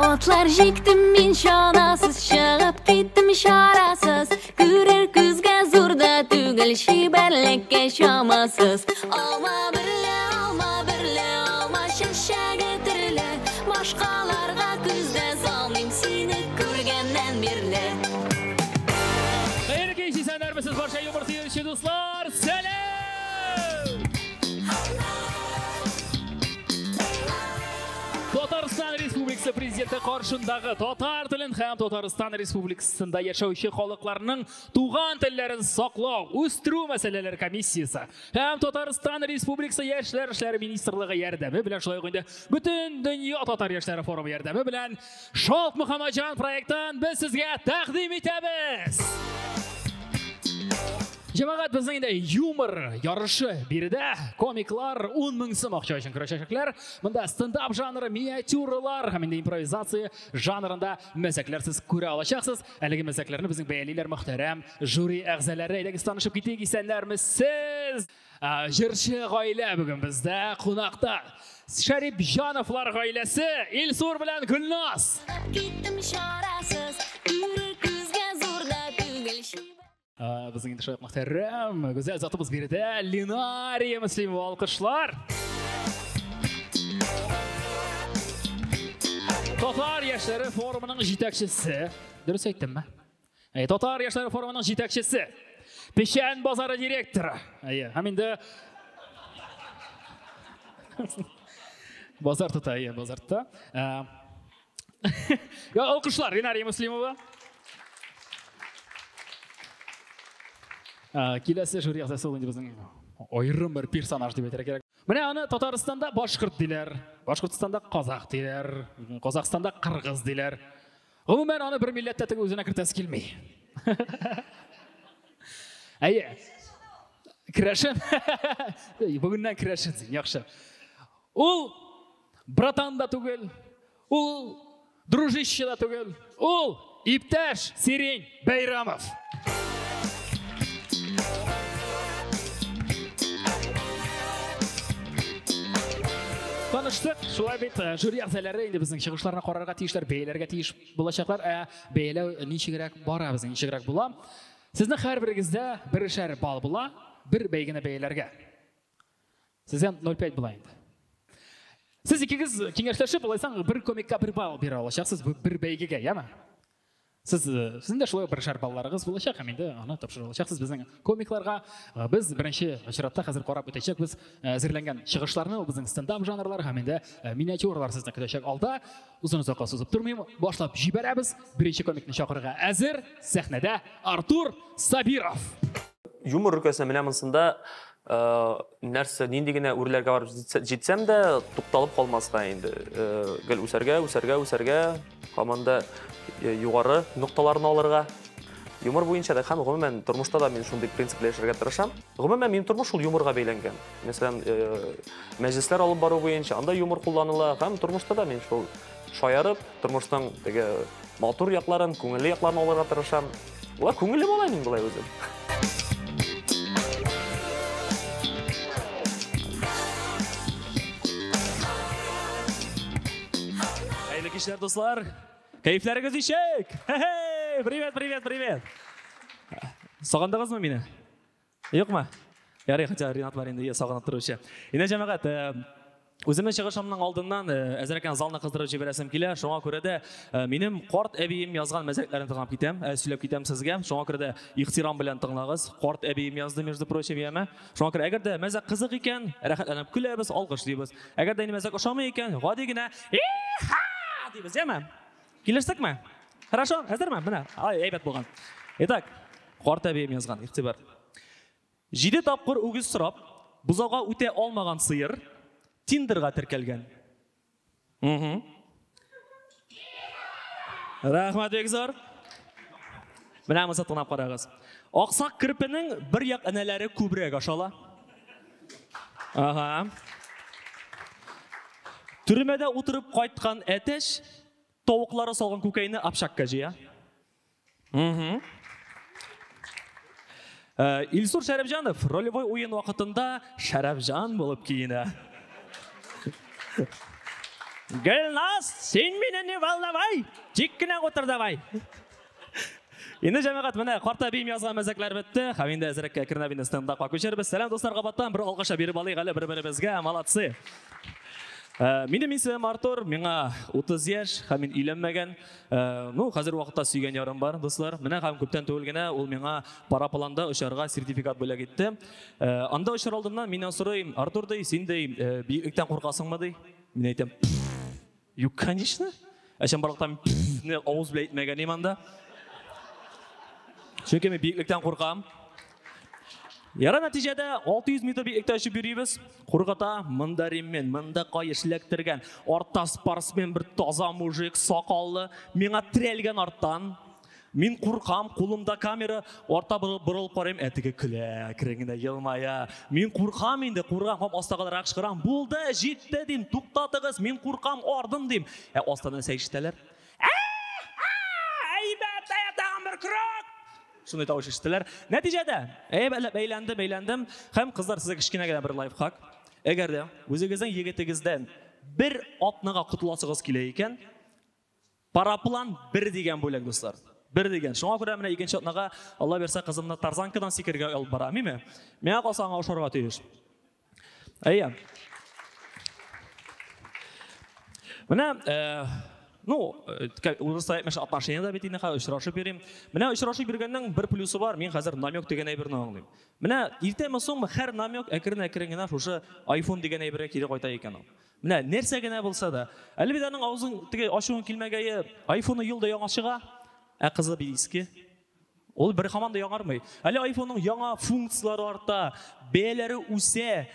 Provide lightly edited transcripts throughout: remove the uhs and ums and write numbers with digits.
Otlar jiktim min şanasız, шығып кетtim şarasız. Күрер күзге зурда түгел, шиберлікке шамасыз. Алма бірле, алма шешеге тірле. Башқаларға күзде салмайм сені көргеннен берле. Қайырлы кеш, сәндермісіз барша юмор сүйінші достар, сәлем! Татарстан Республикасы президенті қаршындағы татар тілін һәм Татарстан Республикасында яшаучы халыкларның туган телләрен саклау, үстерү мәсьәләләре комиссиясы һәм Татарстан Республикасы Яшьләр эшләре министрлыгы ярдәме белән шулай ук инде бөтен дөнья татар яшьләре форумы ярдәме белән Шалт Мөхәммәтҗан проектын без сезгә тәкъдим итәбез. Җәмәгать, безнең инде юмор ярышы биредә комиклар 10 мең сум акча өчен көрәшәчәкләр. Монда стендап жанры, миниатюралар һәм инде импровизация жанрында мәзәкләр сез күрә алачаксыз. Әлеге мәзәкләрне безнең бәялиләр мөхтәрәм жюри әгъзалары. Әйдәгез танышып китик, исәннәрмесез? Җырчы гаилә бүген бездә кунакта. Шәрип Җановлар гаиләсе Илсур белән Гөлназ. Біздің енді шайық мақтарым, güzel затыбыз береді, Линария Муслимова, алқышлар. Татар яшьләре форумының жетекшісі, дұрыс айттым ма? Татар яшьләре форумының жетекшісі, Пешен базары директоры. Һәм инде базар тұта, базар тұта. Алқышлар, Линария Муслимова. Келесі жюри әгъзасы ол біздің айрым бір персонаж деп айтар керек. Міне аны Татарстанда башқұрт дейлер, Башқұртстанда қазақ дейлер, Қазақстанда қырғыз дейлер. Ғұмумен аны бір милләттә тігі өзіне кіртәс келмей. Әйе, кірәшін. Бүгіннен кірәшінсің, яқшы. Ол братан да түгел, ол дружище да түгел, ол Иптәш Серен Бәйрамов. Таныштық, шулай бет жюри әгъзалары инде безнең чыгышларны карарга тиешләр, бәяләргә тиеш булачаклар. Бәяләү ничегрәк бара, безнең ничегрәк була. Сезнең һәрберегездә берешәр балл була, бер бәйгене бәяләргә. Сездән 0,5 була инде. Сез икегез киңәшләшеп булайсаң, бер комикка бер балл бирә алачаксыз бер бәйгегә, яме? Сезнең дә шулай берешәр балларыгыз булачак, һәм инде аны тапшыра алачаксыз безнең комикларга. Без беренче чиратта хәзер карап үтәчәк, без әзерләнгән чыгышларны, безнең стендап жанрлары һәм инде миниатюралар сезне көтәчәк. Алда узын-узакка сузып тормыйм, башлап җибәрәбез. Беренче комикны чакырырга әзер сәхнәдә Артур Сабиров. Юмор өлкәсенә менә монсында нәрсә нинди генә үрләргә барып җитсәм дә тукталып калмаска инде. Гел үсәргә, команда югары нукталарын алырга. Юмор буенча да һәм гомумән тормышта да мин шундый принципле яшәргә тырышам. Гомумән минем тормыш шул юморга бәйләнгән. Мәсәлән, мәҗлесләр алып бару буенча анда юмор кулланыла, һәм тормышта да мин шул шаярып, тормыштан теге матур якларын, күңелле якларын алырга тырышам. Була күңелле була мин булай үзем. Хәерле кичләр, дуслар. Кайфларыгыз ишек! Привет! Сагындыгызмы мине? Юкмы? Ярый, хотя Ринат бар инде, сагынып торучы. Инде җәмәгать, үземнең чыгышымның алдыннан әзерәкән залны кыздырып җибәрәсем килә. Шуңа күрә дә минем карт әбием язган мәзәкләрен тыңлап китәм, сөйләп китәм сезгә. Шуңа күрә дә ихтирам белән тыңлагыз. Карт әбием язды, между прочим, яме. Шуңа күрә әгәр дә мәзәк кызык икән, рәхәтләнеп көләбез, алкышлыйбыз. Әгәр дә мәзәк ошамый икән, гади генә дибез, яме. Килештекме? Хорошо, әзерме? Менә, әйбәт булган. Итак, карт әбием язган, игътибар. 7 тапкыр үгез сорап, бузауга үтә алмаган сыер Тиндерга теркәлгән. Рәхмәт бик зур. Менә моны тыңлап карагыз. Аксак кирпенең бер як энәләре күбрәк ашала. Төрмәдә утырып кайткан әтәш тавыклары салган күкәйне апшакка җыя. Илсур Шәрәфҗанов ролевой уен вакытында Шәрәфҗан булып киенә. Гүлназ, сен мені не волновай, тек қана отыр давай. Енді жәмағат міне қарта бейім жазған мәзәклер бітті. Хавинді әзірекке кірнабинді стендапқа көшербіз. Сәлем достар қабаттан бір алғаша беріп алайық әлі бір-бірімізге. Молодцы. Менің исемім Артур, меңа 30 яш, мен үйленмеген. Қазір уақытта сүйген ярым бар, достар. Міне қам көптен төгілгені, ол меңа парапланда ұшарға сертификат бөлек етті. Анда ұшар алдымнан менен сұрайым, Артур дей, сен дей, биіктен қорқасың ба дей? Мен айтам, конечно. Әшен барлықтан ауыз біле етмеген еманда. Çünkü мен биіктен қорқам. Яра нәтижеде 600 метр биіктен ұшып жүрейбіз. Қорқата мындариммен, мында қайыш лектірген, орта спортсмен бір таза мужик, сақаллы, меңа тірелген арттан. Мен қорқам, қолымда камера, орта бұрылып қарайым, әтіге күлі, кіреңіне елмая. Мен қорқам енді, қорқам, астағалар ақшықырам. Болды, жетті дейм, тоқтатығыз, мен қорқам, ордым дейм. Астадан сәйшітелер. Әйбәт, аяқтаған бір күрек! Шуны тауыш іштілер. Нәтижеде, бәйләндім. Хәм қыздар сізге кішкене генә бір лайфхак. Егерде өзіңіздің егетігізден бір атныға құтыласығыз келе екен, параплан бір деген бөлек, достар. Бір деген. Шуңа күрә менә икенче атныға Алла берсә қызымны тарзанкадан секергә алып бара, миме? Миңа калсаң ашарга тиеш. Әйе. Менә урыстай әйтмәкче отношениядә бит инде очрашып йөрим. Менә очрашып йөргәннең бір плюсы бар, мен хәзер намек дигән әйберне аңлыйм. Менә иртәме соңмы һәр намек әкрен-әкрен генә шушы iPhone дигән әйбергә кире кайта икән ул. Менә нәрсә генә булса да, әлбәттә аның авызын теге ачуын килмәгәе, iPhone елда яңа чыга, кызы бит иске. Ул бер һаман да яңармый. Әле iPhone-ның яңа функциялары арта, бәяләре үсә.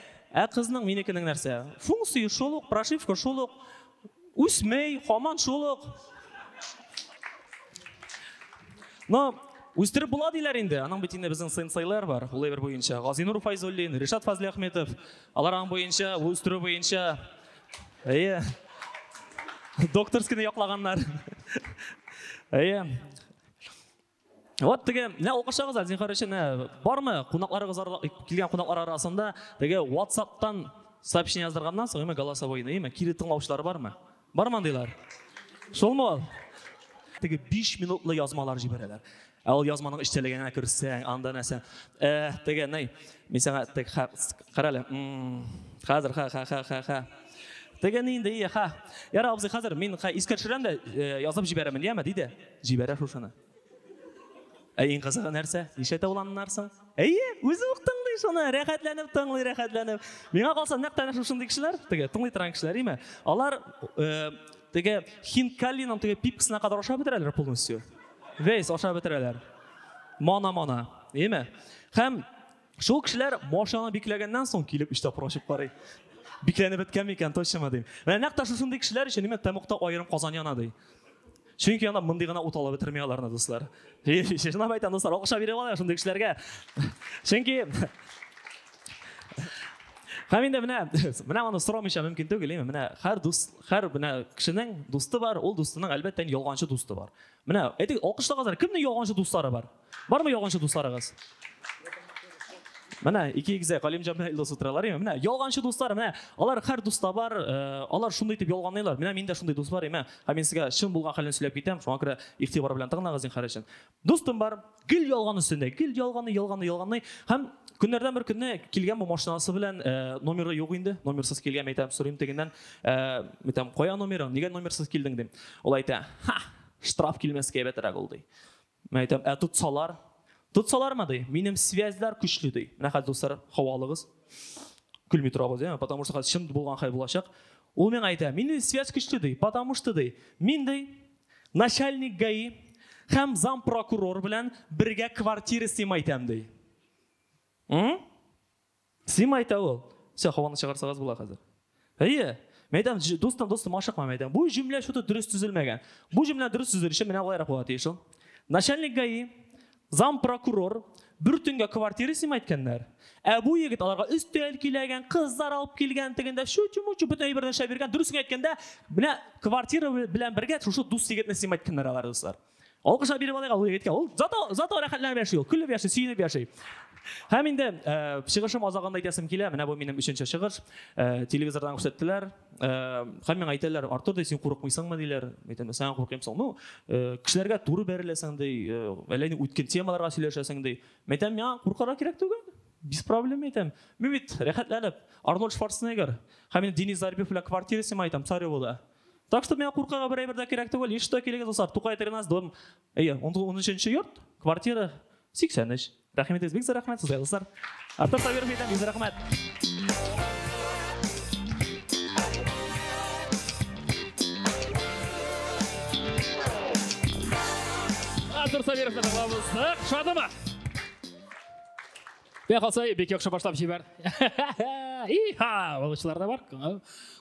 Кызның минекенең нәрсә? Функция шулык, прошивка шулык. Үсмей, хаман шулық. Үстіріп бұла дейлер енді. Аның бетінде біздің сенсейлер бар. Ол әбір бойынша. Ғазинур Файзоллин, Решат Фазли Ахметов. Аларан бойынша, үстірі бойынша. Докторскіні яқлағанлар. Вот теге, оқышағыз әлзен қарашын, бармы келген қонақлар арасында WhatsApp-тан сообщение яздырғаннан соң голосовойны, кире тыңлаушылар бармы? Барман дейлар. Шол му ол? Теге 5 минутлы язмалар жіберелер. Ол язманың іштелегеніне көрсең, анда нәсен. Теге, мен сәңа қаралы. Қазір, Теге нейінде, Яра абзы қазір, мен искәршірен де язып жіберемін, емі дейді? Жіберер шошаны. Ең қызығы нәрсе? Ешеті оланын нарсың? Өзі ұқтыңды шоны, рәхәтләніп. Меңа қалса нәқтәні шошынды кішілер, тыңлай тұран кішілер, еме? Алар хинкалинның пипкісіне қадар оша бітірәлер полностью. Вейс оша бітірәлер. Мана, еме? Хәм, шол кішілер машаны бекілегеннен соң келіп үшті прошып қарай. Бекілені біткәм екен, точыма дейм. Нәқта шошынды кішілер үшін, еме, тәміқта айырым қазан яна. Çünkü yana mındigana utala bitirmeyalarına dostlar. Şuna baytan dostlar, okuşa biri var ya şundaki kişilerge. Çünkü Haminde mene onu soramayacağım mümkün değil mi? Mene her kişinin dostu var, ol dostunun elbette yolğancı dostu var. Mene etik okuşta kazar kimnin yolğancı dostları var? Var mı yolğancı dostlarınız? Mene iki güzel kalimca mene ilde sutralar ya. Mene yolğancı dostlar mene. Alar her dosta var. Alar şunday tip yolğanlaylar. Mene minde şunday dost var ya. Mene sizge şun bulgan halini söyleyip gittim. Şu an kadar ihtibar bilen tağınağızın karışın. Dostum var. Gül yolğan üstünde. Gül yolğanı. Hem günlerden bir günde kilgen bu maşinası bilen nomeri yok indi. Nomersiz kilgen meytem sorayım teginden. Meytem koya nomeri. Negen nomersiz kildin dem. Ola ayta. Ştraf kilmeske beterek oldu. Meytem tutsalar mı dey? Benim связьлар күчле dey. Менә хәзер достар, хавалыгыз. Күлми торабыз, потому что хәзер шым булган хәл булачак. Ул мен айта, минем связь күчле dey, потому что dey. Мин dey начальник ГАИ һәм зам прокурор белән бергә квартира сыймайтам dey. Сыймайта ул. Сез хаваны чыгарсагыз була хәзер. Мәйдам, достым ашыкма мәйдам. Бу җөмлә шуты дөрес төзелмәгән. Бу җөмлә дөрес төзелеше менә булайрак була тиеш ул. Начальник ГАИ зам прокурор bir tünge kvartiri simaytkənlər. Bu yigit alarga üstəl kilegen, kızlar alıp kilgen tegende şu bütün ayberden şəbirgen dürüsün etkende buna kvartira bilen birge şu dust yigitni simaytkənlər alar dostlar. Алқыша беріп алайық, ол кеткен. Ол зато рахатланып яши, ол күліп яши, сүйініп яши. Һәм инде шығышым азағанда айтасым келе, менә бу минем 3-нче шығыш. Телевизордан күрсәттеләр. Һәм мен әйтәләр, Артур да син курыкмыйсыңмы диләр. Әйтәм, сен курыкмыйсың. Ну, кешеләргә туры бәреләсең ди, әллә үткән темаларга сөйләшәсең ди. Әйтәм, я куркырга кирәк түгел. Без проблем әйтәм. Мен бит рәхәтләнеп, Арнольд Шварценеггер, һәм Денис Зарипов белән квартирасы әйтәм, Царева. Так что мен куркырга берәр дә кирәк түгел. Ишетә килегез достар, Тукай 13 дом. 13-нче йорт, квартира 83. Рахмет, бик зур рахмет сезгә достар. Артур Сабиров әйтәм, бик зур рахмет. Артур Сабиров тыңлабызды. Шадымы? Бек қалсай, бек яқшы башлап жибәр. Иха, олышылар да бар.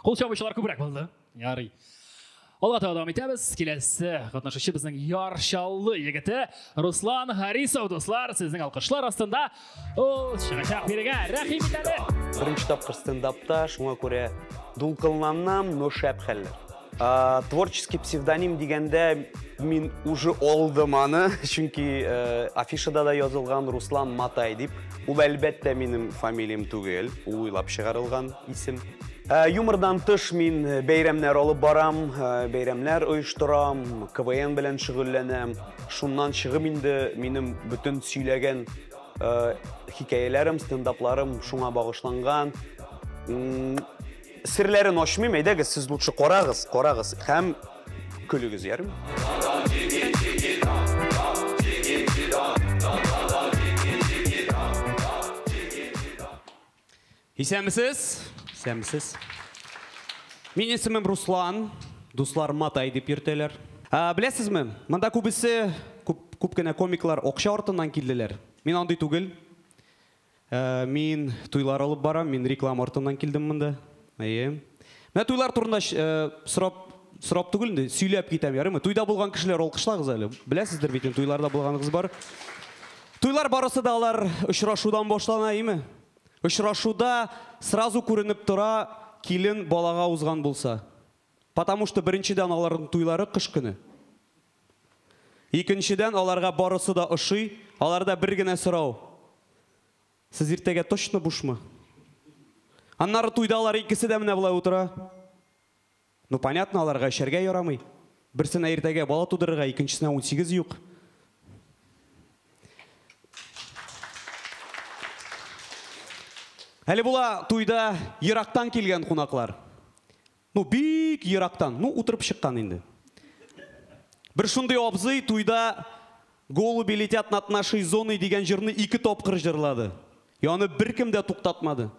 Қол шабушылар көбірек болды. Ярый. Олға тағадам етеміз, келесі қатнашышы біздің яршаллы егіті Руслан Харисов, достар, сіздің алқышлар астында. Ол шығашақ береге, рахим етеді. Бірінші тапқыр стендапта, шуңа көре дұл қылынамнам, но шәп хәллер. Творческий псевдоним дегенде мен уже олдым аны, чүнки афишада да язылған Руслан Матай деп. Ул әлбәттә минем фамилиям түгел, ул уйлап шығарылған исем. Юмордан тыш мин бәйрәмнәр алып барам, бәйрәмнәр оештырам, КВН белән шөгыльләнәм. Шуннан чыгып инде минем бүтән сөйләгән хикәяләрем, стендапларым шуңа багышланган. Серләрен ачмыйм, әйдәгез, сез лучше карагыз, һәм көлегез, ярым. Исәнмесез? Исәнмесез. Минем исемем Руслан, дуслар Матай дип йөртәләр. Беләсезме? Монда күбесе, күп кенә комиклар акча артыннан килделәр. Мин андый түгел. Мин туйлар алып барам, мин реклама артыннан килдем монда. Мен туйлар турында сорап түгел инде, сөйләп китәм, ярымы? Туйда булган кешеләр алкышлагыз әле. Беләсездер бит, туйларда булганыгыз бар. Туйлар барысы да алар очрашудан башлана, име? Очрашуда сразу күренеп тора, килен балага узган булса. Потому что беренчедән аларның туйлары кыш көне. Икенчедән аларга барысы да ошый, аларда бер генә сорау. Сез иртәгә точно бушмы? Аннары туйдалар икесе дә менә булай утыра. Ну понятно, аларга эшәргә ярамый. Берсенә иртәгә бала тудырырга, икенчесенә 18 юк. Әле була туйда ерактан килгән кунаклар. Ну бик ерактан, ну утырып чыккан инде. Бер шундый абзый туйда голуби летят над нашей зоной дигән җырны 2 тапкыр җырлады. Яны беркем дә туктатмады.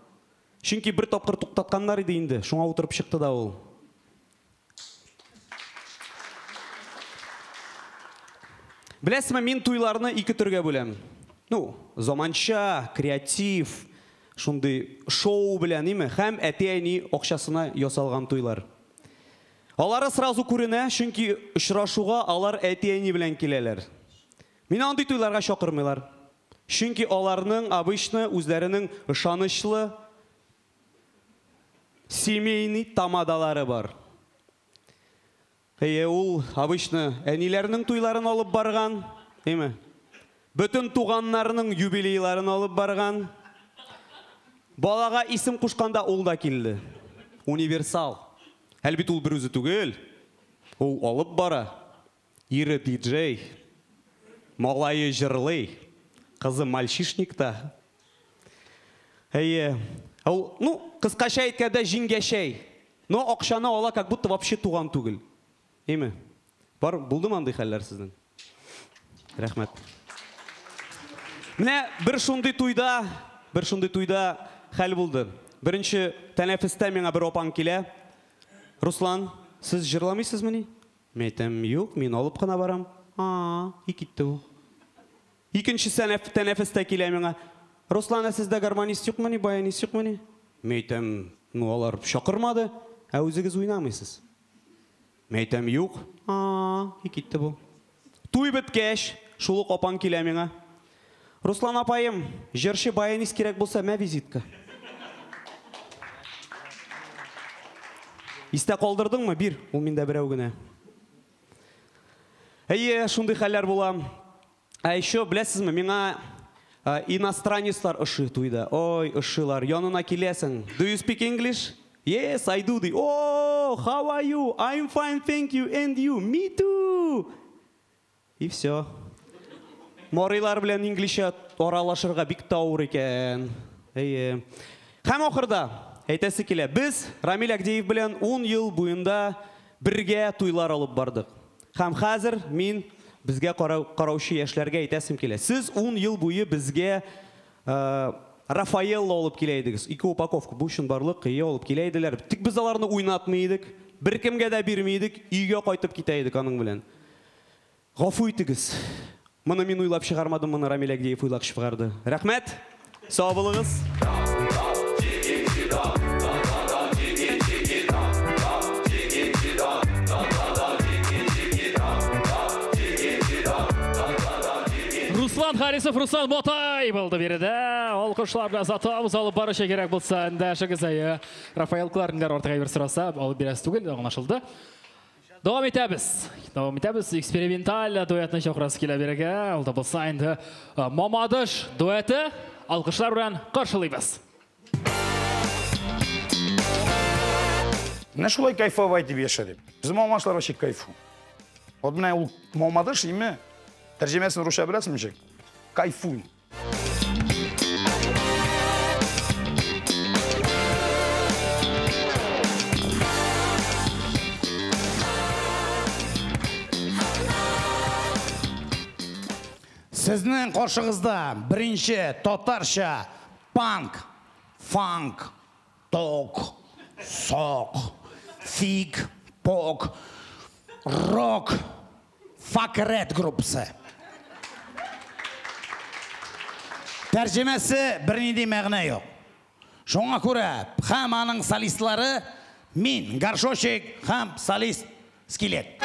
Чөнки бер тапкыр туктатканнар иде инде, шуңа утырып чыкты да ул. Беләсезме, мин туйларны 2 төргә бүләм. Ну, заманча, креатив, шундый шоу белән, име, һәм әти-әни акчасына ясалган туйлар. Алары сразу күренә, чөнки очрашуга алар әти-әни белән киләләр. Мин андый туйларга чакырмыйлар. Чөнки аларның обычно үзләренең ышанычлы семейный тамадалары бар. Ул обычно әниләрнең туйларын алып барган, име? Бөтен туганнарның юбилейларын алып барган. Балага исем кушканда ул да килде. Универсал. Әлбит ул бер үзе түгел. Ул алып бара. Ире диджей. Малайы җырлый. Кызы мальчишникта. Ул, ну, кыскача әйткәндә җиңгәшәй. Но акчаны ала, как будто вообще туган түгел. Име? Бар, булдымы андый хәлләр сезнең? Рәхмәт. Менә бер шундый туйда хәл булды. Беренче тәнәфестә миңа бер апаң килә. Руслан, сез җырламыйсызмыни? Мен әйтәм, юк, мин алып кына барам. И китте ул. Икенче тәнәфестә килә миңа. Руслан, сездә гармонист юкмыни, баянист юкмыни? Мен әйтәм, ну алар чакырмады, ә үзегез уйнамыйсыз. Мен әйтәм, юк. И китте бу. Туй беткәч, шул ук апаң килә миңа. Руслан апайым, җырчы баянист кирәк булса, мә визитка. Истә калдырдыңмы? Бир, ул миндә берәү генә. шундай хәлләр була. Еще, білесізме, миңа иностранецлар ұшы туйда. Ой, ұшылар, янына келесің. Do you speak English? Yes, I do. Oh, how are you? I'm fine, thank you. And you? Me too. И все. Морилар белән инглишчә аралашырга бик тауыр икән. Һәм ахырда әйтәсе килә, без Рамил Агдеев белән 10 ел буенда бергә туйлар алып бардык. Һәм хәзер мин безгә караучы яшьләргә әйтәсем килә. Сез 10 ел буе безгә Рафаэлла алып килә идегез. 2 упаковка бу өчен барлык кыя алып килә иделәр. Тик без аларны уйнатмый идек, беркемгә дә бирми идек, өйгә кайтып китә идек аның белән. Гафу итегез. Моны мин уйлап чыгармадым, моны Рамил Агдеев уйлап чыгарды. Рәхмәт. Сау булыгыз. Руслан Харисов, Руслан Мотай болды береді. Алқышлар biraz атабыз алып барыша керек болса, әндәшігіз әйі. Рафаэл Кларнер ортаға бір сұраса, алып бересі түгел, оңашылды. Давам етәбіз. Эксперименталь дуэтны шоқырасы келе береге. Олда болса енді Мамадыш дуэті алқышлар бірін қаршылайбыз. Не шулай кайфовать деп яшадым. Біз мамашлар вообще кайфу. Вот мына ул Мамадыш име тәрҗемәсен русча беләсеңме җек? Кайфуй. Сезнең каршыгызда беренче татарча панк, фанк, ток, сок, фиг, пок, рок, факрет группасы. Тәрҗемәсе бернинди мәгънә юк. Шуңа күрә һәм аның солистлары мин, гаршошик һәм солист скелет.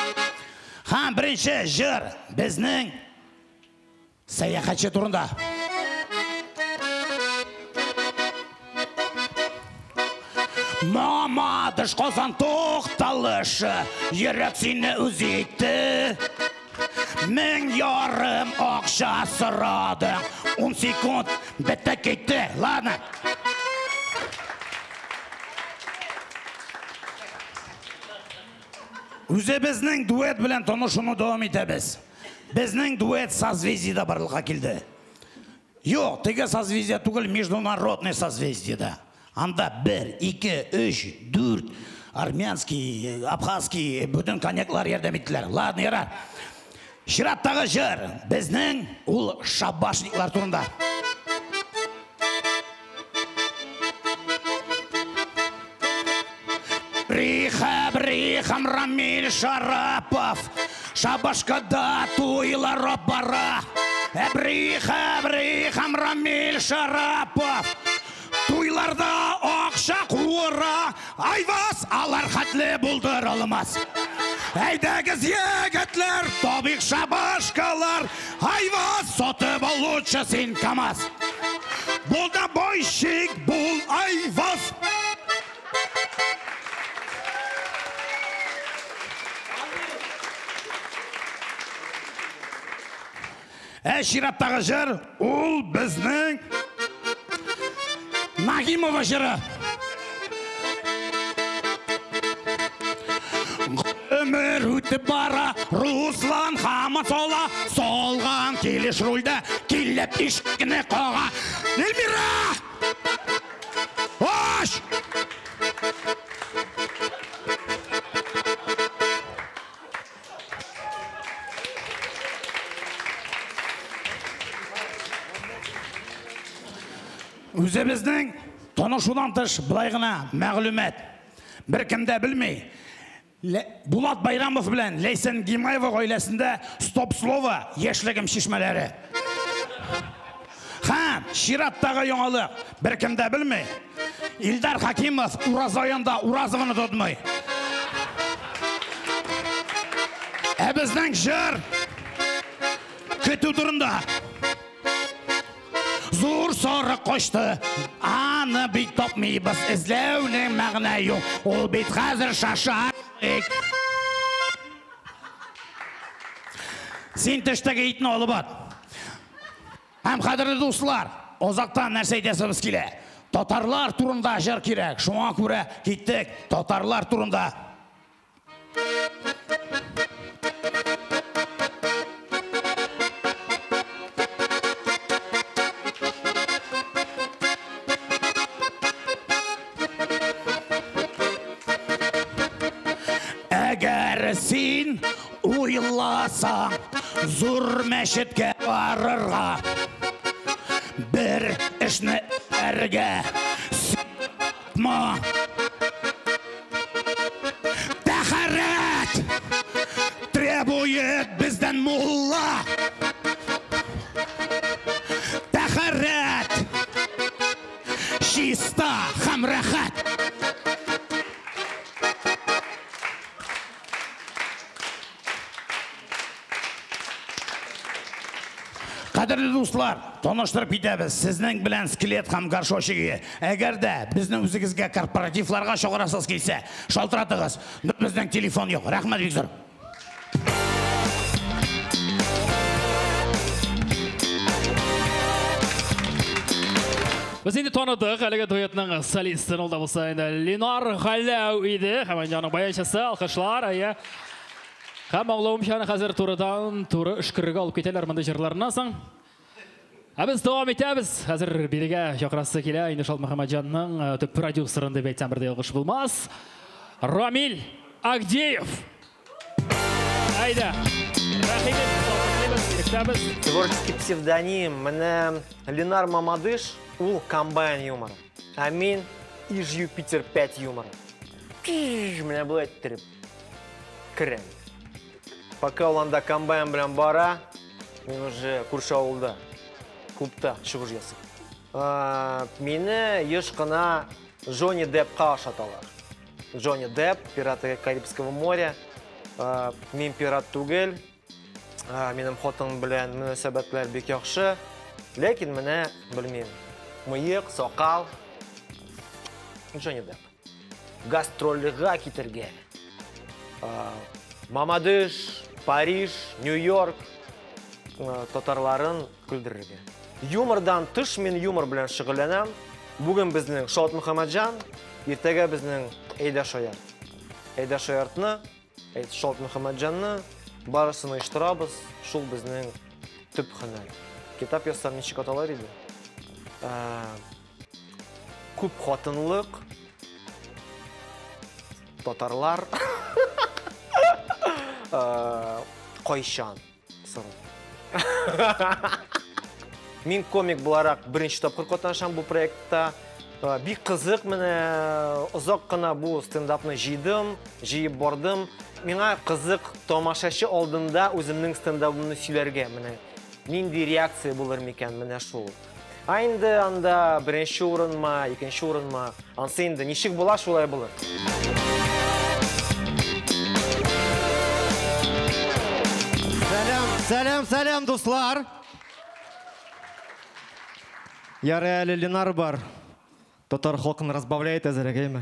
Һәм беренче җыр безнең сәяхәтче турында. Мамадыш Казан тукталышы, йөрәк сине үзе итте. 1000 ярым акча сорадың, 10 секунд бетте кетті. Ладно. Үзе безнең дуэт белән танышуны дәвам итәбез. Безнең дуэт созвездиеда барлыкка килде. Юк, теге созвездие түгел, международный созвездиеда. Анда 1, 2, 3, 4 армянский, абхазский бүтән коньяклар ярдәм иттеләр. Ладно, ярар. Шираттагы җыр безнең ул шабашниклар турында. Брихам Рамиль Шарапов, шабашкада туйлар бара. Брихам Рамиль Шарапов, туйларда акча куыра. Айвас, алар хәтле булдыр алмас. Әйдәгез егетләр, табик шабашкалар. Айвас, сатып алучы син КамАЗ. Бул да бойщик, бул айвас. Шираттагы җыр ул безнең Нагимова җыры. Ömür үтеп бара, Руслан хамы сола, солган килеш рульда, килеп ишкне кага. Эльмира! Ош! Үзебезнең танышудан тыш былай гына мәгълүмат. Беркемдә белмәй. Булат Байрамов белән Лейсен Гимаева гаиләсендә стоп слово яшьлегем шишмәләре. Һәм Шираттагы яңалык беркемдә белмәй. Илдар Хакимов Уразаянда Уразовны тотмый. Безнең җыр көтү турында. Зур сары качты, аны бит тапмыйбыз, эзләүнең мәгънә юк, ул бит хәзер шаша. Сен тіштігі итін олы бар. Әм қадірлі достар, озақтан нәрсе айтасымыз келе. Татарлар турында жыр керек. Шуңа көре кеттік татарлар турында. Әгер сен ойласаң, зұр мәшітке барырға, бір ішіні әрге сүйтма. Тәхарет требует бізден мулла. Тәхарет чиста хам рахат. Қадірлі достар, тоныштырып кетеміз. Сіздің білән скелет хам гаршошыға. Әгер де біздің өзіңізге корпоративларға шоғырасыз келсе, шалтыратығыз. Біздің телефон жоқ. Рахмет Виктор. Біз енді тоныдық, әлігі дуэтінің солистін олда болса енді Ленар Ғалау еді. Хаман жаның баяшысы, алқышлар, Хам оңлауым шаны қазір турыдан туры үшкірігі алып кетелер мұнда жырларынан соң. Біз давам етеміз. Қазір береге жоқырасы келе, Айнышал Мұхамаджанның төп продюсерін деп айтсам бірде алғыш болмас. Рамиль Агдеев. Айда. Творческий псевдоним. Мене Ленар Мамадыш, ул комбайн юмора. А мен иж Юпитер 5 юмора. Мене бұлай тіріп. Кірем. Пока оланда комбайн білен бара, мен уже көрші ауылда, клубта шығыш ясып. Мені ешқына Джонни Депқа ашаталар. Джонни Деп, пираты Карибского моря. Мен пират түгел. Менің хотың білен мүнәсәбәтләр бек яқшы. Лекен мене білмеймін. Мыйық, соқал. Джонни Деп. Гастроліға кетерге. Мамадыш, Париж, Нью-Йорк татарларын күлдірерге. Юмордан тыш мен юмор білен шығыленем. Бүгін біздің Шаут Мұхамаджан, ертеге біздің Эйда Шоярт. Эйда Шояртны, Шаут Мұхамаджанны барысыны иштырабыз, шул біздің түп хынай. Китап ясар ничек аталар еді. Күп хатынлық, татарлар, Қойшан сыры. Мен комик боларақ бірінші тапқыр қатнашам бұл проектта. Бик қызық, мене ұзақ қына бұл стендапны жиып бардым. Меңа қызық томашашы алдында өзімнің стендапымны сөйлерге. Нендей реакция болыр мекен мене шул. Айынды анда бірінші орын ма, екінші орын ма, ансы енді нешік бола шулай болыр. Сәлем, достар. Яры әлі Ленар бар. Татар халқын разбавляет әзірегеймі.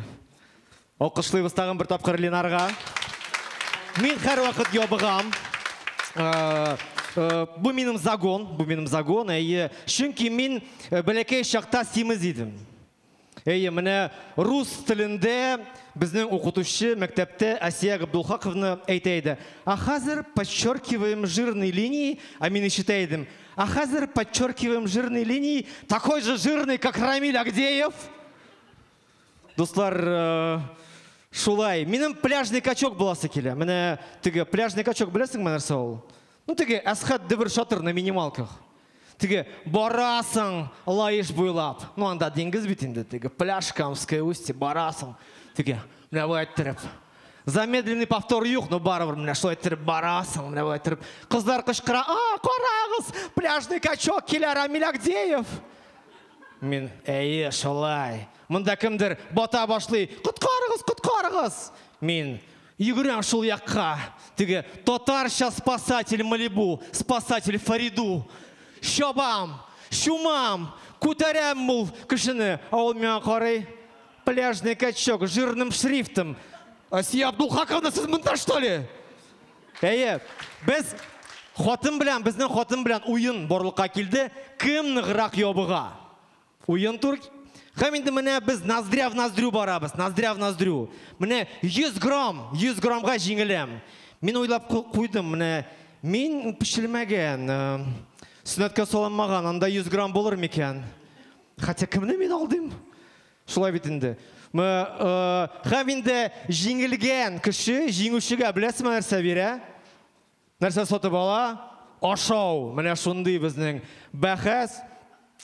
Алқышлый бұстағын бір тапқыр Ленарға. Мен қар уақыт ябығам. Бұл менің загон. Шүнки мен бәлекей шақта семіз едім. Міне рус тілінде біздің оқытушы мәктепте Асия Ғабдулхақовны айтайды. А қазір подчеркиваем жирные линии, а мен считаем. А қазір подчеркиваем жирные линии, такой же жирный, как Рамиль Агдеев. Достар, шулай. Менің пляжный качок боласы келе. Міне тігі пляжный качок білесің ме нәрсе ол? Тігі әсхат дібір шатыр на минималках. Тігі барасың лайыш бойлап. Анда деңгіз бетінде. Тігі пляж Камское устье барасың. Тігі, міне бұй айттырып. Замедленный повтор юқ, но барывыр, міне шо айттырып барасың. Міне бұй айттырып. Қыздар қышқыра, қарағыз, пляжный качок келі Рамиль Агдеев. Мен, шолай. Мұнда кімдір бота башлы, құтқарығыз. Мен, үйгірем шул яққа. Тігі, татарша спасатель Малибу, спасатель Фариду. Шобам, шумам, кутарям мұл кішіні. Ол мен қарай, пляжный качок, жирным шрифтом. Асия Абдулхаковна, сіз мұнда, что ли? Біз Біздің хотым белән уен борлыққа келді. Кім нығырақ ябыға? Уен тур. Һәм инде менә без ноздря в ноздрю барабыз. Ноздря в ноздрю. Менә 100 граммга җиңеләм. Мин уйлап куйдым, менә мин пешелмәгән, сүннәткә салынмаган, анда 100 грамм булыр микән? Хәтта кемне мин алдым? Шулай бит инде. Һәм инде җиңелгән кеше җиңүчегә беләсезме нәрсә бирә? Нәрсә сатып ала? Ашау. Менә шундый безнең бәхәс.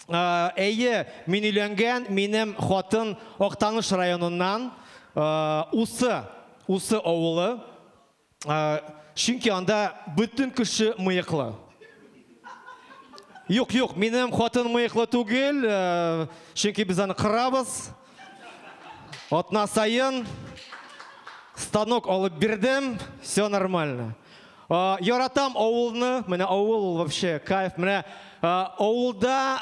Әйе, мин өйләнгән, минем хатын Актаныш районыннан, Усы авылы. Чөнки анда бөтен кеше мыеклы. Юк, минем хатын мыеклы түгел, чөнки без аны кырабыз. Атна сайын станок алып бирдем, все нормально. Яратам авылны, менә авыл вообще кайф. Менә авылда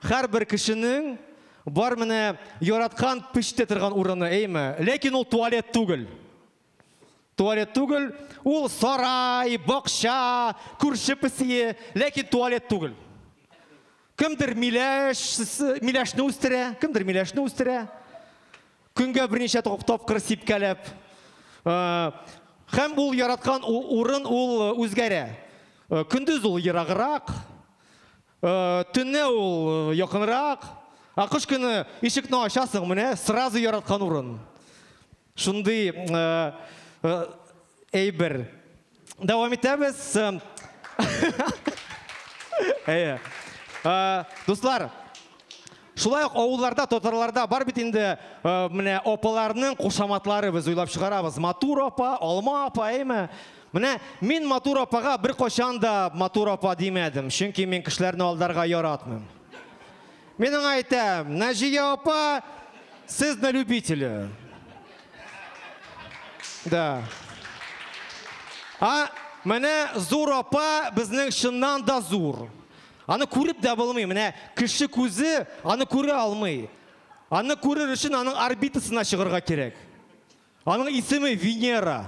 һәрбер кешенең бар менә яраткан пеште торган урыны, әйме? Ләкин ул туалет түгел. Туалет түгел, ул сарай, бакча, күрше песие, ләкин туалет түгел. Кемдер миләшне үстерә, Көнгә берничә тапкыр сипкәләп. Һәм ул яраткан урын ул үзгәрә. Көндез ул ераграк, төнне ул якынрак. Кыш көне ишекне ачасың, менә сразу яраткан урын. Шундый әйбер. Дәвам итәбез. Дуслар, шулай ук авылларда, татарларда бар бит инде менә апаларның кушаматлары без уйлап чыгарабыз. Матур апа, алма апа, әйме? Менә мин матур апага бер качан да матур апа димәдем, чөнки мин кешеләрне алдарга яратмыйм. Мин аңа әйтәм, Нәҗия апа, сез на любителя. Да. Менә зур апа безнең чыннан да зур. Аны күреп дә булмый, менә кеше күзе аны күрә алмый. Аны күрер өчен аның орбитасына чыгарга кирәк. Аның исеме Венера.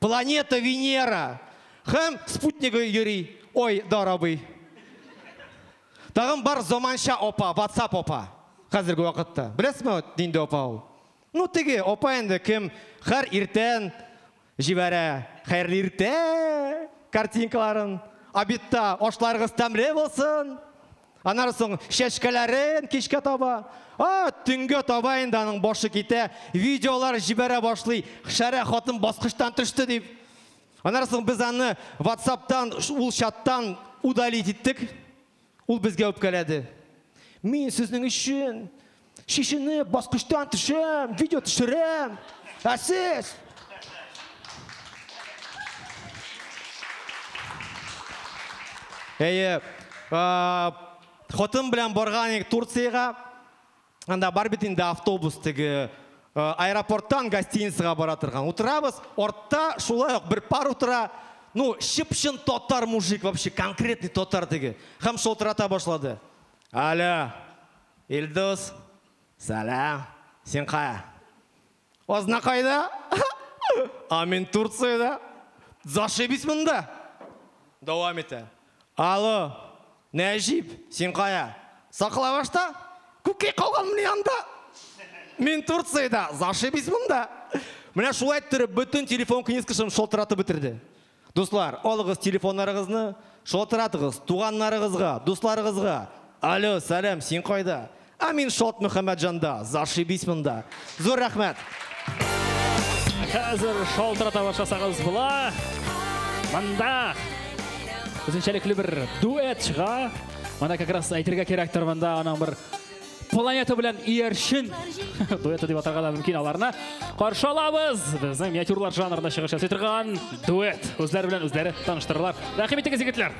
Планета Венера. Һәм спутнигы йөри. Ой, дарабый. Тагын бар заманча апа, WhatsApp апа. Хәзерге вакытта. Беләсезме нинди апа ул? Ну теге апа инде кем һәр иртән җибәрә. Хәерле иртә картинкаларын. Обидта ашларыгыз тәмле булсын. Аннан соң чәчкәләрен кичкә таба. Төнгә таба инде аның башы китә. Видеолар җибәрә башлый. Шәрә хатын баскычтан төште дип. Аннан соң без аны WhatsApp'тан, ул чаттан удалить иттек. Ул безгә үпкәләде. Мин сезнең өчен шишене баскычтан төшәм, видео төшерәм. Сез Хотым белән барган Турцияга. Анда бар бит инде автобус теге аэропорттан гостиницага бара торган. Утырабыз, артта шулай ук бер пар утыра. Ну, шипшин татар мужик, вообще конкретный татар теге. Һәм шылтырата башлады. Алло, Илдус, салам, син кая? Озна кайда? Мин Турцияда. Зашибись монда. Дәвам итә. Алло, Нәҗип, син кая? Саклавашта? Күккә калган менә янда. Мин Турцияда, зашибись монда. Менә шулай иттереп бөтен телефон книжкасын шалтыратып бетерде. Дуслар, алыгыз телефоннарыгызны, шалтыратыгыз туганнарыгызга, дусларыгызга. Алло, салам, син кайда? Мин Шот Мөхәммәтҗанда, зашибись монда. Зур рәхмәт. Хәзер шалтырата башласагыз була. Монда үзенчәлекле бер дуэт чыга. Монда как раз әйтергә кирәктер монда аның бер планета белән ияршин дуэты дип атарга да мөмкин аларны. Каршы алабыз. Безнең миниатюрлар жанрында чыгыш ясый торган дуэт. Үзләре белән үзләре таныштыралар. Рәхим итегез егетләр.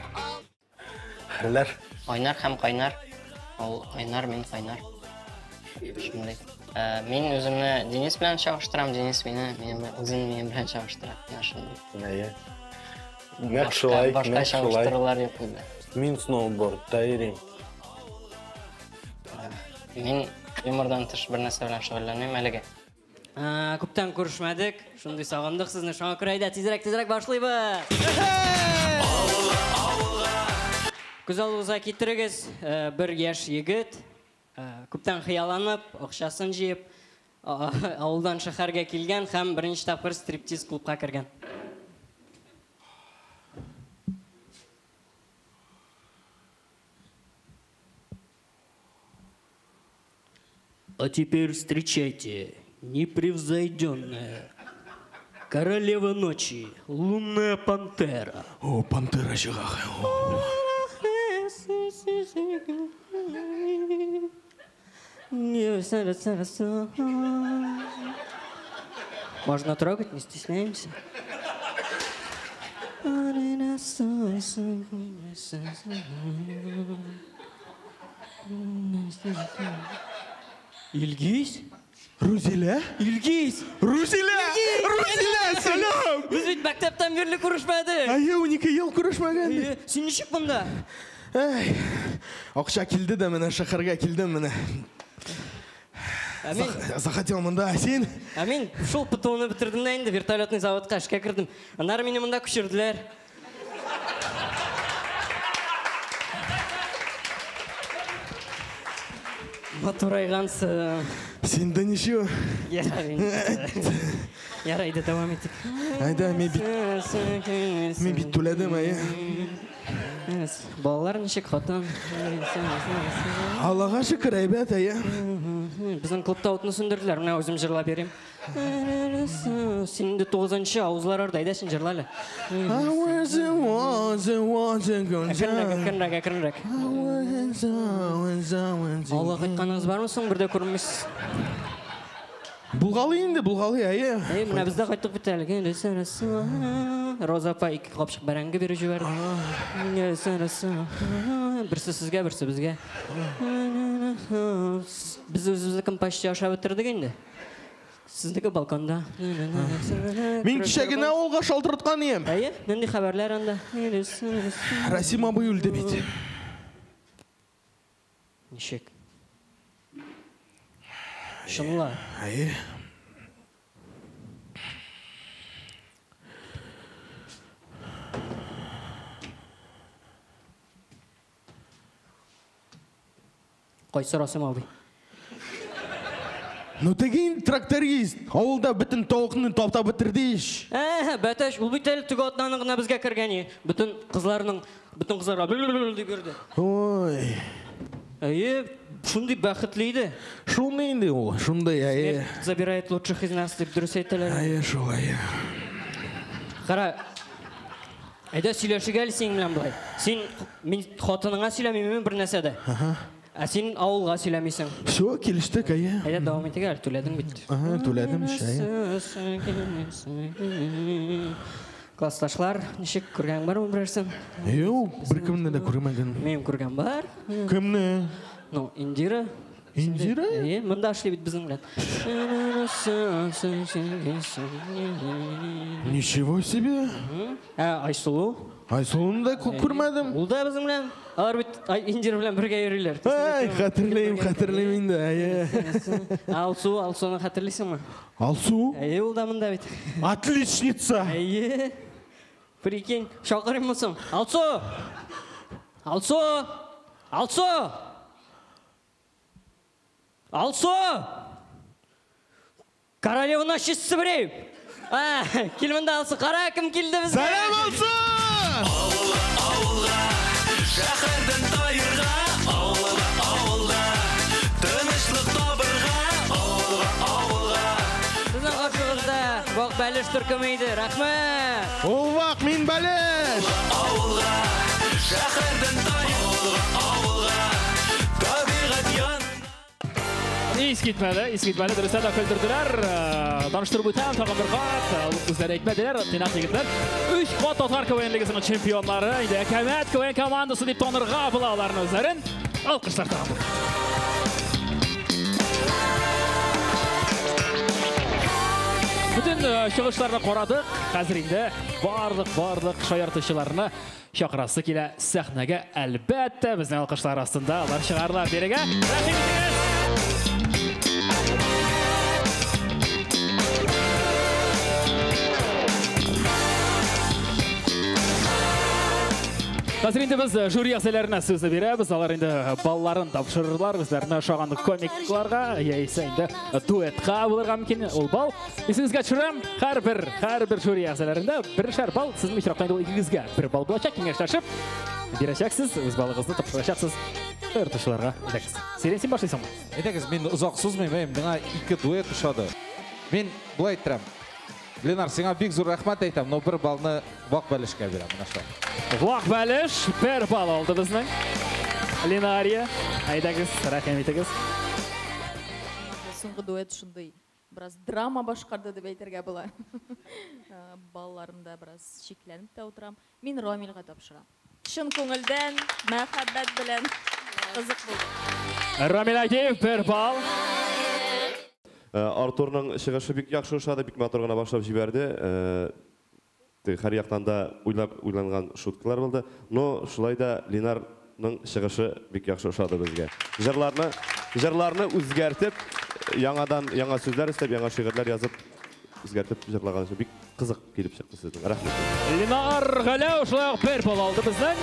Хәрләр. Айнар һәм Кайнар. Ул Айнар, мин Кайнар. Шундый. Мин үземне Денис белән чагыштырам, Денис мине үзен белән чагыштыра. Шундый. Нәкъ шулай, башка чагыштырулар юк инде. Мин сноубордта йөрим. Мин юмордан тыш бер нәрсә белән шөгыльләнәм әлегә. Күптән күрешмәдек. Шундый сагындык сезне. Шуңа күрә әйдә тизрәк башлыйбыз. көз алдыңызға келтіріңіз, бір яш егіт, көптен қияланып, ақшасын жиып, ауылдан шаһарға келген һәм бірінші тапқыр стриптиз клубқа кірген. А теперь встречайте, непревзойденная королева ночи, лунная пантера. О, пантера шығағы. Можно трогать, не стесняемся. Илгиз? Рузиля? Илгиз! Рузиля! Рузиля, салам! Біз бит мектептен берлі көрішмәді. 12 ел көрішмәген. Сен нешік бұнда? Ақша келді де мені, шақарға келдім мені. Захотел мұнда, сен? Мен шол пытуыны бітірдім да енді вертолетный заводқа ішке кірдім. Анар мені мұнда күшірділер. Мотор айғансы. Сенде нешеу? Ярайды, давам етік. Айда, мен бит төледім, Балалар нешек қотын. Аллаға шүкір, әйбәт, Біздің клубта отыны сүндірділер, мұна өзім жырла берем. Сенде 9-шы ауызлар орда, айдашын жырлалы. Әкірінірек. Аллах айтқаныңыз бар мұсың, бірде көрінмес. Бұлғалы енді, бұлғалы, Мұна бізді қайттық бітәлі. Роза апа 2 қапшық бәрәңгі бері жібәрді. Бірсі сізге, бірсі бізге. Біз өзімізді компашты аша бітірдік енді. Сіздікі балконда. Мен кішәгіне олға шалтырытқан ем. Менде хабарлар анда. Расим абы өлді бет. Нешек? Шынла. Қойсы Расим абы. Ну тегін тракторист, ауылда бүтін тоғықны топта бітірдейш. Бәтәш, бұл бүйтәлі түгі отнанығына бізге кіргені. Бүтін қызларға бүл-бүл-бүл көрді. Ой. Шундай бақытлıydı. Шундай енді ол, шундай, Забирает лучших из нас, деп дұрыс айтылар. Шолай. Қара, айда сөйлеші кәлі сен білен бұлай. Сен хотыныңа сөйлемеймен бір нәрседі. А сен ауылға сөйлемейсің. Все, келіштік, Айда давам етті кәлі, төледің бітті. Төледім, Классташлар, нешек көрген бар ма бірерсің? Бір кімді де көрмеген. Мен көрген бар. Кімні? Ну, Индира. Индира? Мұнда ашылы бит біздің білен. Ничего себе. Айсулу. Айсулуны да көрмедім. Ол да біздің білен. Алар бит Индира білен бірге ерілер. Қатырлеймін да. Алсуны қатырлейсің ма? Алсу? Ол да мұнда бит. Отличница. Прикинь, шақырым мұсың? Алсу! Алсу! Алсу! Алсу! Королева ночисі біреу! Келмінді Алсу, қара кім келді бізге? Сәлем Алсу! Ауылға, шақырдың тайырға, ауылға, тынышлық табырға, ауылға. Сіздің қошығызда боқ бәліш түркімейді, рахмет! Ол вақ, мен бәліш! Ауылға, шақырдың тайырға, ауылға, табиғат ян. Ескетмәді, дұрыстан да көлдірділер. Даныштыр бұйтам, тағын бір қат, өздері екмәділер, тенақ егітлер. 3 қот отғар көйенлігісінің чемпионлары, әкәмәт көйен командасы деп тонырға бұлауларын өздерін. Алқыштар тағын бұл. Бүтін шығыштарына қорадық, қазірінде барлық шаяртышыларына шақырасы келі сәхнәге әлбәтті біздің алқыштар астында алар шығарылар береге. Қазір енді біз жюри ағзаларына сөзді береміз. Алар енді балаларын тапшырырлар, өздеріне шағандық комикларға, яйса енді дуэтқа болырға мүмкін ол бал. Есіңізге түшірем, әрбір жюри ағзаларында біршер бал, сіздің мешірақтайында ол екігізге бір бал болачақ, кеңешашып, берешексіз, өз балығызды тапшырашақсыз. Қайыртышыларға едәкіз. Серен, сен башлайсың ба? Едәкіз, мен ұзақ созмайм, мына 2 дуэт ұшады. Мен бұлай айттырам. Ленар, сеңа бик зор рахмат айтам, но бір балны вақ бәлішке берем. Вақ бәліш, бір бал алды біздің. Ленария, айдағыз, рахим етігіз. Соңғы дуэт шындай. Біраз драма башқарды деп әйтерге бұла. Балаларымда біраз шекленіп те отырам. Мен Ромилға тапшырам. Шын көңілден, мәхаббәт білен қызық болды. Ромил Акеев, бір бал. Артурның шығышы бик яқшы ұшады, бик матур ғана башлап жіберді. Har яқтан да ойланған шуткалар болды. Но шулай да Ленарның шығышы бик яқшы ұшады бізге. Жырларны үзгәртіп, яңа сөздер істеп, яңа шиғырлар язып, үзгәртіп жырлаған үшін бик қызық келіп шықты сіздің. Рахмет. Ленар Ғалау шулай бір бал алды біздің.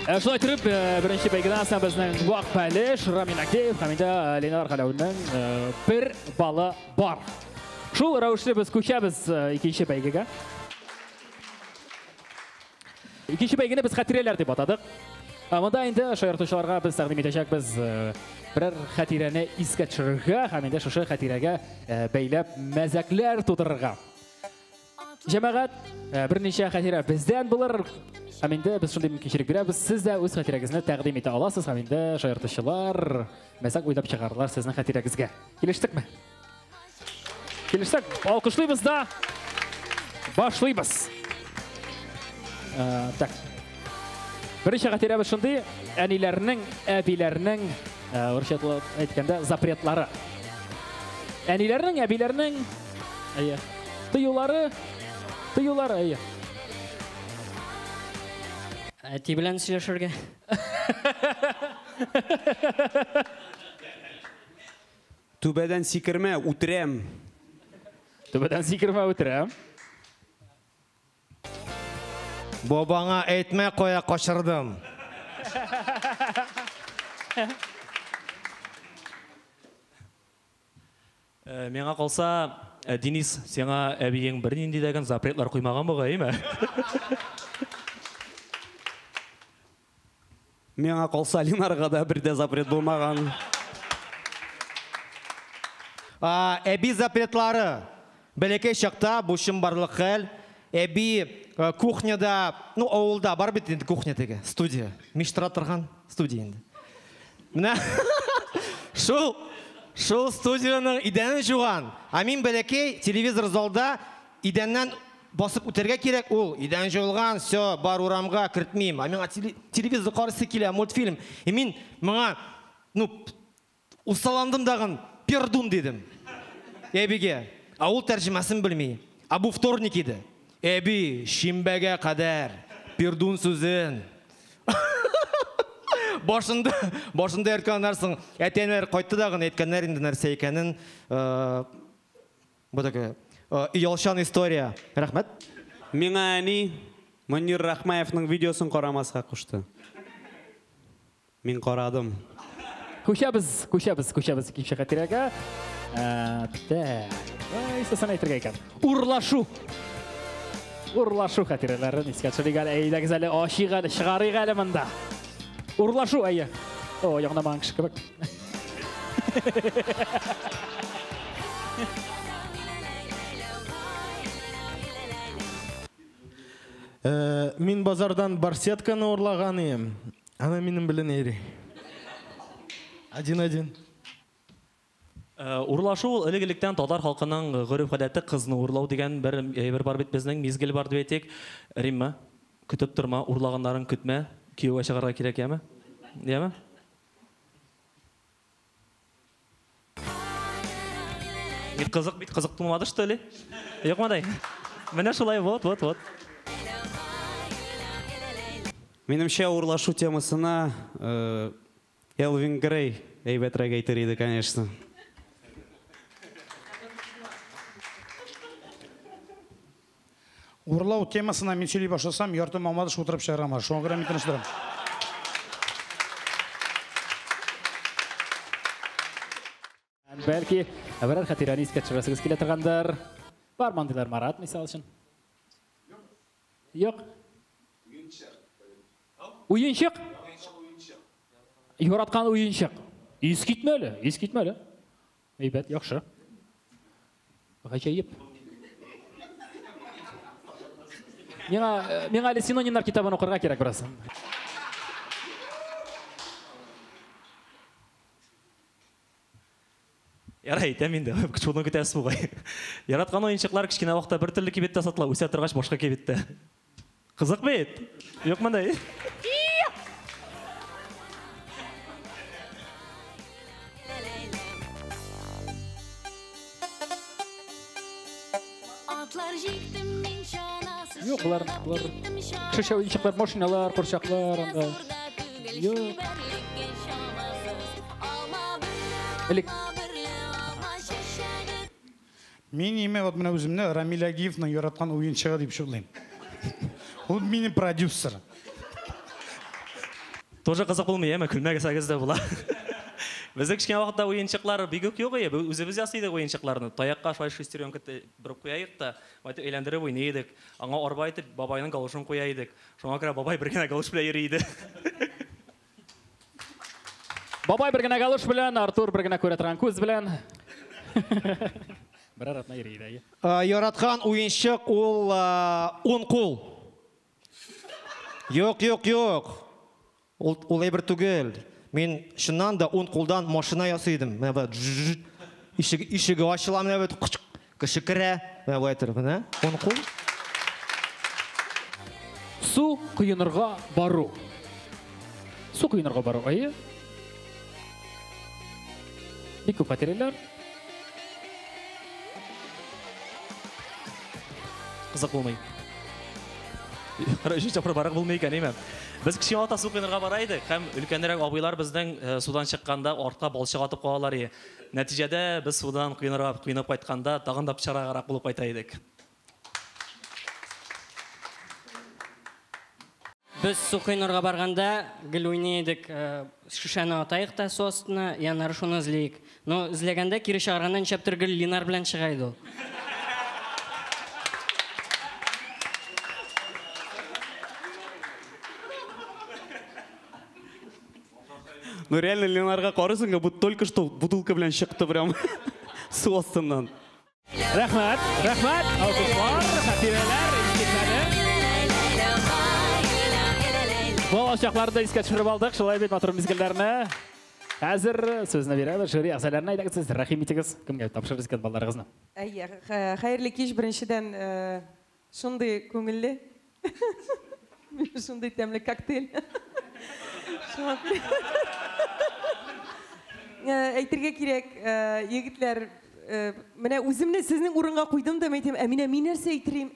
Шулай тұрып, бірінші бәйгіден асан біздің Вақ Бәліш, Ромил Акеев, қамында Ленар Ғалауының бір балы бар. Шул рәуішті біз көшеміз екінші бәйгіге. Екінші бәйгіні біз хатирелер деп атадық. Мұнда енді шайыртушыларға біз тәқдим етешек біз бірер хатирені искә түшірге, қамында шушы хатиреге бәйләп мәзәклер тудырырға. Жәмәғат, бірнеше хатира бізден бұлыр. Әменді біз шындай мүмкіншілік береміз. Сіз де өз хатирегізні тәқдим ете аласыз. Әменді шайыртышылар мәзәк ойлап шығарылар сіздің хатирегізге. Келештік ме? Келештік. Алқышлаймыз да. Башлаймыз. Так. Бірінші хатиребіз шындай әнилерінің, әбилерінің, ұршатылы әйткенде, запретлары. Әнилерінің, әбилерінің, тыюлары, әйе. Әти білән сөйлешірге. Түбәдән сикірме, үтірем. Түбәдән сикірме, үтірем. Бабаңа әйтмә қоя қошырдым. Менға қалса, Денис, сеңа әбейің бірінен деген запретлар қоймаған бұға, ей ме? Менға қалса Ленарға да бірде запрет болмаған. Әби запретлары. Бәлекей шақта, бұшым барлық қәл. Әби кухняда, ауылда бар бет енді кухня теге, студия. Мештыра тұрған студия енді. Мына, шул студияның идәнін жуған. Амин бәлекей телевизор залда идәннен басып өтерге керек, ол идән жуылған, все, бар урамға кіртмейм. Амин телевизор қарысы келе, мультфильм. Мен мұға, ұсталандым дағын пердун дедім. Әбіге, ауыл тәржімасын білмей. Абу вторник еді. Әбі, шимбәге қадар, пердун сөзін. Башында әрканарсың, әтенер қойты дағын, әтканар енді нәрсе екенін. Бұдығы, ұялшан история. Рахмет. Мен әні Мөнир Рахмаевның видеосын қорамасқа құшты. Мен қорадым. Көшәбіз кемші қатирәге. Истасан әйтірге екен. Урлашу қатирәлерін ескәт шырығалы әйдәгіз әлі ашиғалы, шығарығалы мұнда. Урлашу әйі. О, яғына маған кішкі бәк. Мен базардан барсетканы ұрлаған ем. Ана менің білін ері. Один-один. Урлашу ілігіліктен Татар халқының ғұрып ғадәті қызны урлау деген бір бар бет біздің мезгіл бар деп етек. Римма, күтіп тұрма, урлағандарын күтме, күйеуге шығарға керек, еме? Еме? Бит қызық тұлмады шты әлі? Еқ мадай? Міне шылай, вот. Менімше урлашу темасына Элвин Грей әйбәтрәк әйтер еді, конечно. Урлау темасына мен сөйлей башласам, Ярты Мамадыш отырып шығарама. Шоңа көре мен тыныштырам. Бәлки, бірер қатираны еске түсіресіңіз келе тұрғандар. Бар мандайлар Марат, мисал үшін. Yok. Oyuncak. Yaratkan oyuncak. Eskitmeli, eskitmeli. Evet, yaxşı. Gacayip. Мен әлі синонимдар китабын оқырға керек біраз. Ярайды, мен де күшудің күтәсі бұғай. Яратқан ойыншықлар кішкене уақытта бір түрлі кебетті сатыла, өсе тұрғаш бошқа кебетті. Қызық бет? Yok мандай? Yok, бұлар кіші ойыншықлар, машиналар, құршақлар, Yok. Мен еме вот мына өзімні Рамиль Агиевның яратқан ойыншығы деп шоғылайым. Ол менің продюсер. Тоже қызық болмай, әмі күлмәге сәгізді бұла. Бізді кішкен уақытта ойыншықлар бігік yok ей, өзіміз ясыйдық ойыншықларыны. Таяққа шай шестеренкіті біріп қойайық та, өйләндіріп ойнайдық. Аңа орба айтып, бабайның галушын қойайдық. Шоңа кіра бабай біргіне галуш біле ерейді. Бабай біргіне галуш білен, Артур біргіне көре тұрған көз білен. Бір аратына ерейді. Яратқан ойыншық ол 10 қол. Yok. Олай бір түгел. Мен шыннан да 10 қолдан машина ясыйдым. Ишігі ашылам, кіші кірі. 10 қол. Су құйынырға бару. Су құйынырға бару. Айы? Бек көп қатерелер. Қызық болмай. Жүз жапыр барақ болмай екен, еме. Біз кішкен алта су қиынырға барайды, һәм үлкенірек абайлар біздің судан шыққанда ортқа балшық атып қоғалар. Нәтижеде біз судан қиынып қайтқанда тағын да пышарағарақ болып қайтайдық. Біз су қиынырға барғанда гіл ойнайдық, шүшәні атайық та су астына, янары шуны ізлейік. Но ізлегенде кері шығарғандан шәптір гіл Линар білән шығайды ол. Ну реально Ленарға қарысың, бұл только что бутылка білен шықты прям су астынан. Рахмат, алқышлар, қатирелер, ескетмәді. Бұл ашақларды еске түсіріп алдық, шылай бет матыр мезгілдеріне. Әзір сөзіне береді, жюри ағзаларына айдағыз, рахим етіңіз. Кімге тапшыр ескен балдарыңызына? Қайырлы кеш біріншіден шындай көңілі, шындай тәмлі коктейль. Әйтерге керек, егітлер, міне өзімне сіздің орынға қойдым да, мәйтем, әміне мен нәрсе әйтерейім,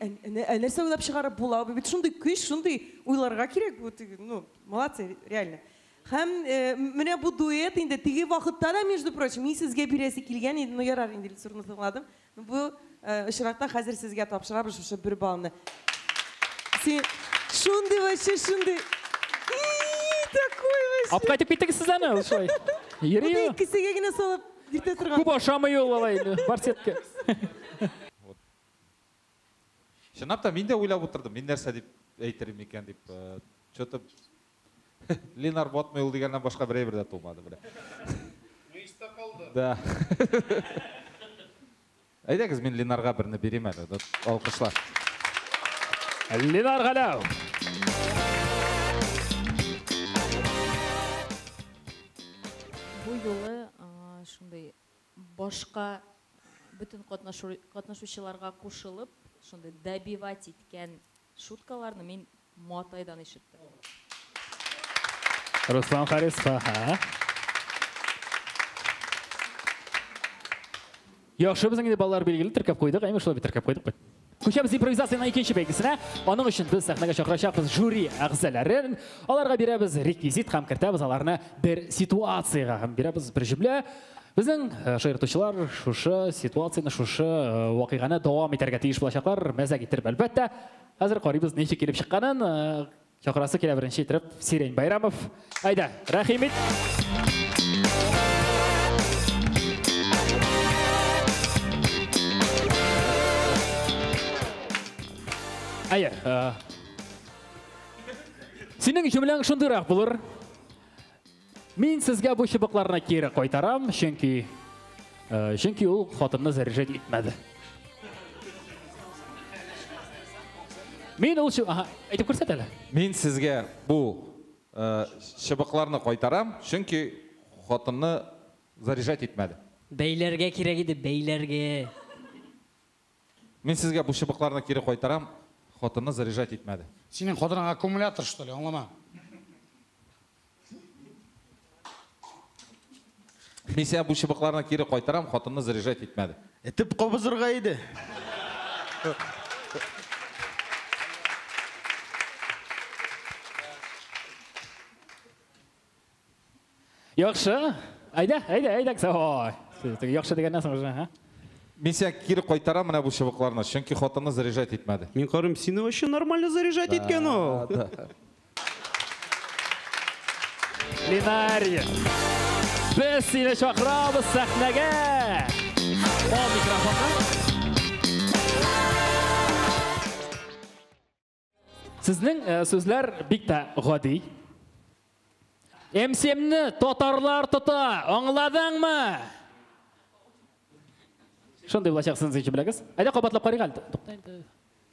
нәрсе ойлап шығарып бола, бәбет шындай күш, шындай ойларға керек, молодцы, реально. Һәм менә бу дуэт инде теге вакытта да, между прочим, мин сезгә бирәсе килгән иде, но ярар инде сурны тыңладым. Бу очракта хәзер сезгә тапшырабыз шушы бер балны. Син шундый вообще шундый. Такой вообще. Ап кайтып киттегез сез аны, ошой. Йөри. Бу кисәгә генә салып иртә торган. Күп ашамый ул алай, барсетка. Шынап та мен де ойлап отырдым, мен нәрсе деп әйтерім екен деп. Что-то Ленар Ботмай ул дегеннен башка бер дә тумады бер. Мейста калды. Да. Әйдәгез, мен Ленарға берне берем әле. Алкышлар. Ленар Галау. Бу юлы шундай башка бүтән катнашучыларга кушылып, шундай добивать иткән шуткаларны мин Матайдан ишеттем. Руслан Харисов, Яхшы, безнең балалар билгеле теркәп куйдык, әйме шулай бит теркәп куйдык бит. Көшеміз импровизацияның екінші бәйгесіне. Оның үшін біз сахнаға шақырашақпыз жюри ағзаларын. Оларға береміз реквизит һәм кіртеміз аларына бір ситуацияға һәм береміз бір жүмле. Біздің шайыртушылар шушы ситуацияны, шушы вақиғаны давам етергә тиеш болашақлар. Мәзә кетіріп әлбәттә. Қазір қарайбыз неше келіп шыққанын. Шақырасы келе бірінші етіріп Сирен Байрамов. Айда, рахимет. Айя, сенің жүмілің шындырақ бұлыр. Мен сізге бұл шыбықларына кері қойтарам, чөнки ол қатынны заряжать етмәді. Мен ол айтып көрсет әлі. Мен сізге бұл шыбықларына қойтарам, чөнки қатынны заряжать етмәді. Бейлерге керек еді, бейлерге. Мен сізге бұл шыбықларына кері қойтарам, қатынны заряжать етмәді. Сенің қодырың аккумулятор, что ли, аңлама? Мен сізге бұл шыбықларына кері қойтарам, қатынны заряжать етмәді. Етіп қобызырға еді. Яқшы, айда, яқшы дегеннен соң уже, Мен сен кері қойтарам мына бұл шыбықларына, чөнки қатынны заряжать етмәді. Мен қарым, сені вообще нормально заряжать еткен о. Линария, біз сені шақырамыз сахнаға. О, микрофонға. Сіздің сөзлер бікті ғади. Емсемні тотарлар тұта, аңладың ма? Шындай бұлашақсыңыз ечі біләгіз? Айда қабатлап қариға әлді.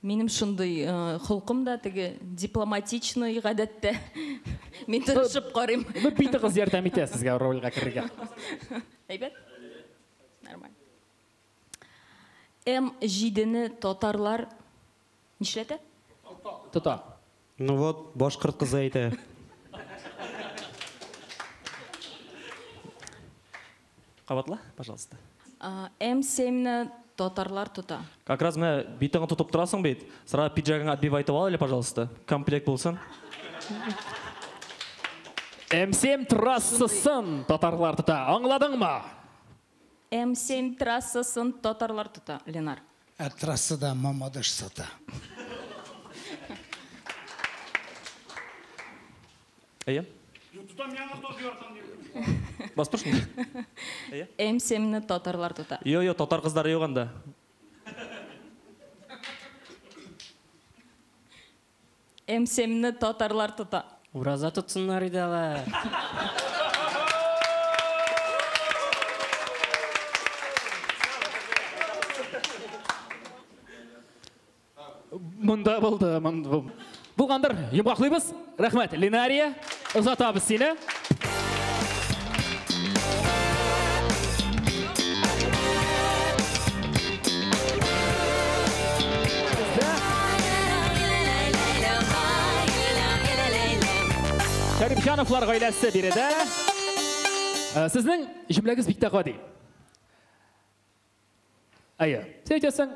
Менің шындай құлқым да тігі дипломатичный ғадетті. Мен тұрышып қарим. Бір бейті қыз ертәм ете сізге ролға кіріге. Әйбет? Нормально. М-жидіні тотарлар нешлеті? Тұта. Ну вот, башқұрт қызы айты. Қабатла, пожалуйста. М7-ні тотарлар тұта. Как раз мә битіңі тұтып тұрасың бейт. Сыра пиджагыңа отбив айтып ал, или, пожалуйста. Комплект болсын. М7 трассысын тотарлар тұта. Аңладың ма? М7 трассысын тотарлар тұта, Ленар. Трассыда мамадыш сата. Әйе? Бас тұршын? М7-ні тотарлар тұта. Йо, тотар қыздар еуғанда. М7-ні тотарлар тұта. Ураза тұтсынлар идала. Мұнда болды. Бұлғандар, емғақлыбыз. Рахмет, Линария. Ұзатабыз сені. Шәріпжановлар ғайласы береді. Сіздің жүмләгіз бікті қади. Айы, сен айтасың,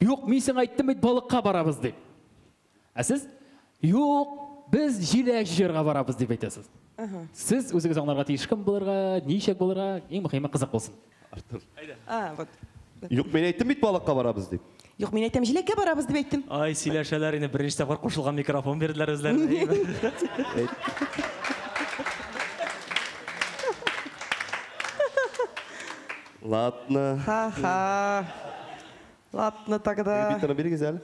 yok, мен сен айттым, балыққа барабыз деп. Сіз, yok, біз желек жерға барабыз деп айтасыз. Сіз өзіңіз оңларға тиішкім болырға, нешек болырға, ең мұқима қызық болсын. Yok, мен айттым, балыққа барабыз деп. Yok, мен айтам, желекке барабыз деп айттым. Ай, сөйләшәләр, ені бірінші тапқыр қошылған микрофон берділер өзлеріне. Ладно. Ха-ха. Ладно, тогда. Битаны беріңіз әлі.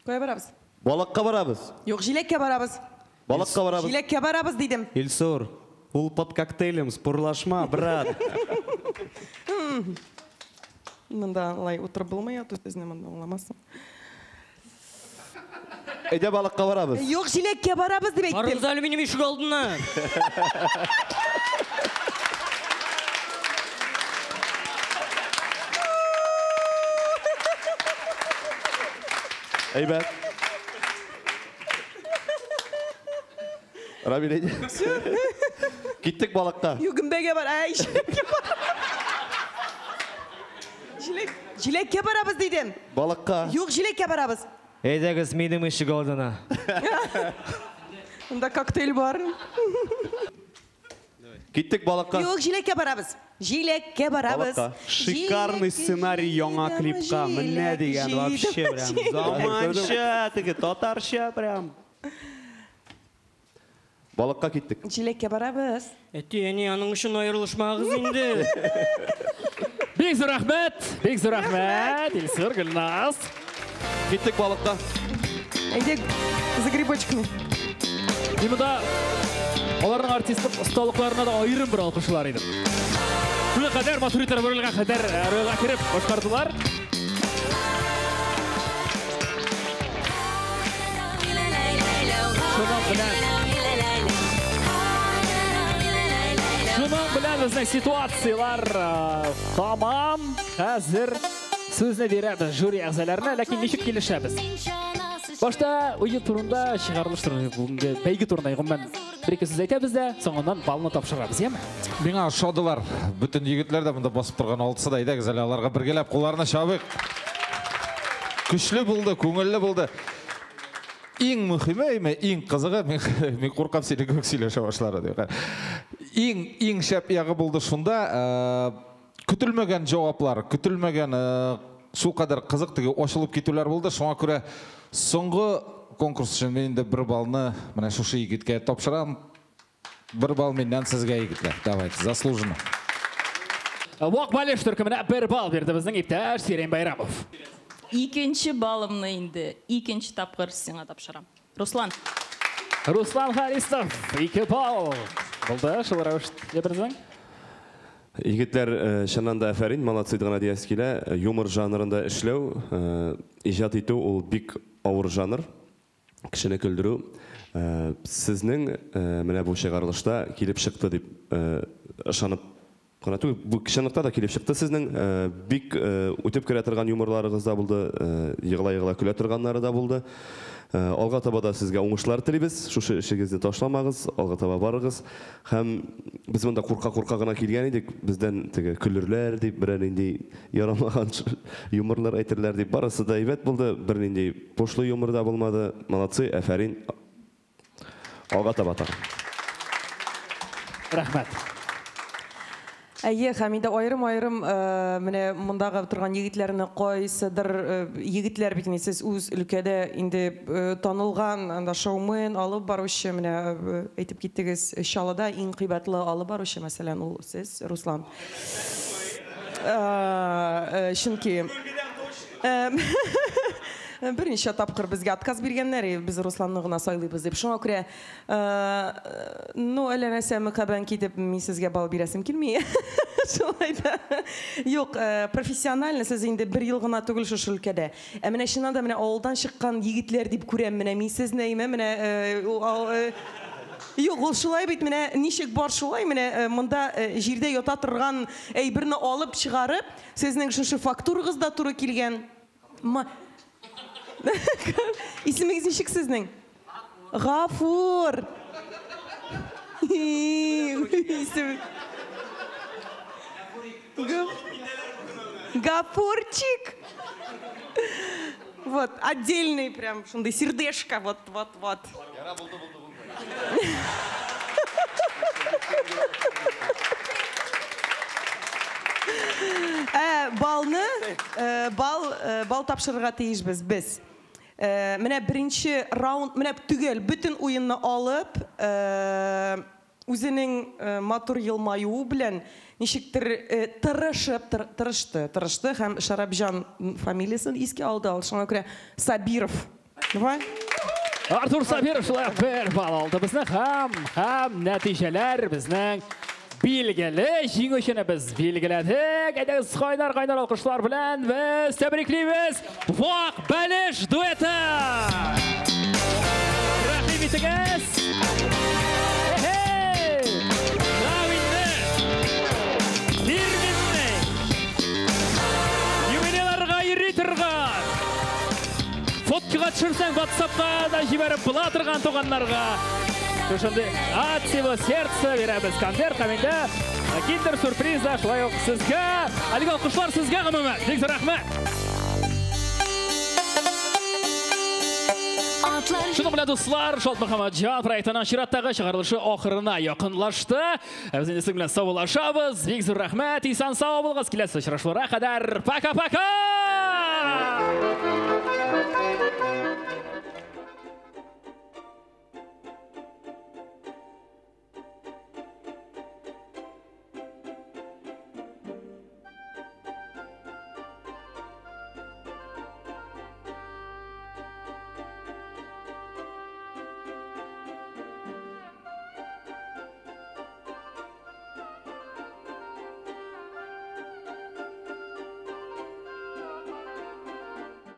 Қоя барабыз? Балыққа барабыз. Yok, желекке барабыз. Балыққа барабыз. Желекке барабыз дейдім. Ильсур, бұл под коктейлем, спорлашма, брат. Мында алай отырып болмай, тут өзіне мында оңламасын. Әйде балыққа барабыз. Yok, желекке барабыз деп айттым. Барыңыз әлі менің үйшік алдына. Әйбәт. Рамил әйде. Кеттік балыққа. Югімбеге бар, әй, желекке бар. Желек. Жилекке барабыз дейдім. Балыққа. Жоқ, жилекке барабыз. Әйдәгіз менің ішік алдына. Онда коктейль бар. Киттік балыққа. Жоқ, жилекке барабыз. Жилекке барабыз. Балыққа. Шикарный сценарий яңа клипқа. Міне деген вообще прям. Заманша, тігі татарша прям. Балыққа киттік. Жилекке барабыз. Әне, аның үшін айырылышмағыз енді. Бек зор рахмет, бек зор рахмет. Елсір Гүлназ. Киттік балыққа. Әйдек, за грибочками. Демада, олардың артистік ұсталықларына да айырым бір алқышылар еді. Күлі қадар, матуритар бөрілген қадар рөлға керіп қошқардылар. Шуман білән біздің ситуациялар тамам. Қазір сөзіне береміз жюри әғзаларына, ләкин нешік келішеміз. Башта ойы турында шығарылыштыр бүгінгі бәйгі турында еғыммен бір-екі сөз айтамыз да, соңынан балыны тапшырамыз, емі? Меңа шодылар, бүтін егітлер де мұнда басып тұрған олдысы да айдақ зәляларға біргелеп қоларына шабық. Күшлі болды, көңілі болды. Ең мұхиме, ең қызығы, мен қорқап сені көксейлі шабашылары дейді. Ең шәп яғы болды шында, күтілмеген жауаплар, күтілмеген сол қадар қызықтығы ошылып кетулер болды. Шоңа көре соңғы конкурс үшін мен де бір балны мына шушы егітке тапшырам. Бір бал менен сізге егітлер. Давайте, заслуженно. Уақ Балеш түркіміне бір бал берді біздің Ипташ Серен Байрамов. Екінші балымны енді, екінші тапқыр сіңа тапшырам. Руслан. Руслан Харистов, 2 бал. Болды, шылыра өшт. Ебірзің? Егітлер шананда әфәрин, малацидығына дейескелі, юмор жанрында ішлеу, ижат ету ол бик ауыр жанр, кішіні күлдіру. Сізнің мінә бұл шығарылышта келіп шықты деп шанып бұл кішінікта да келіп шықты сіздің бик өтеп көре тұрған юморларыңыз да болды, еғыла-еғыла күле тұрғанлары да болды. Алға таба да сізге оңышлар тілейбіз, шушы ішігізді ташламағыз, алға таба барығыз. Хәм біз мұнда қорқа-қорқа ғана келген едік, бізден күлірлер деп, бірінендей ярамаған юморлар айтырлар деп, барысы да ебет болды, бірінендей пошлы юмор да болмады. Малатсы, әфәрин, алға таба тағы. Рахмет. Әйе, Хамида айрым-айрым менә мұндағы тұрған егітлеріні қойсыдыр, егітлер бетіне сіз өз үлкәді инде танылған шоумен алып барушы, менә әйтіп кеттігіз, шалыда ең қибатлы алып барушы, мәселен, ол сіз, Руслан. Шынки бірнеше тапқыр бізге отказ бергенлер, біз Русланны ғына сайлайбыз деп. Шуңа күрә, әлі нәрсе мұқабан кетіп, мен сізге бал бересім келмей. Шулайда. Жоқ, профессионально сіз енді бір ел ғына түгіл шушы өлкәдә. Менә шынында менә ауылдан шыққан егітлер деп көрем, менә мен сіз нәйме, менә Yok, ол шулай бит, менә ничек бар шулай, менә монда җирдә ята торган әйберне алып чыгарып, сезнең шушы фактурагыз да туры килгән. Исемегез ничек сезнең? Гафур. Гафурчик. Вот, отдельный прям, шундай сердечко, вот. Бал тапшырырга тиешбез без. Менә беренче раунд, менә түгел, бүтән уенны алып, үзенең матур елмаюы белән ничектер тырышты һәм Шарабҗан фамилиясын искә алды. Шуңа күрә Сабиров. Давай. Артур Сабиров шулай бер бал алды. Безнең һәм нәтиҗәләр безнең билгеле җиңүчене без билгеләдек. Әйдәгез кайнар алкышлар белән без тәбриклибез Вак Балеш дуэты. Рәхим итегез. Фоткаға түсірсең WhatsAppқа да жіберіп бұла тұрған тоғанларға Ошондай от всего сердца беребез конверт каменде. Киндер сюрприза шулай ук сезге. Алига алкышлар сезге гомумән. Бик зур рәхмәт. Шуның белән дуслар, Шалт Мөхәммәтҗан проектының чираттагы чыгарылышы ахырына якынлашты. Без инде сезнең белән саулашабыз. Бик зур рәхмәт. Исән сау булыгыз. Киләсе очрашуларга кадәр. Пока-пока!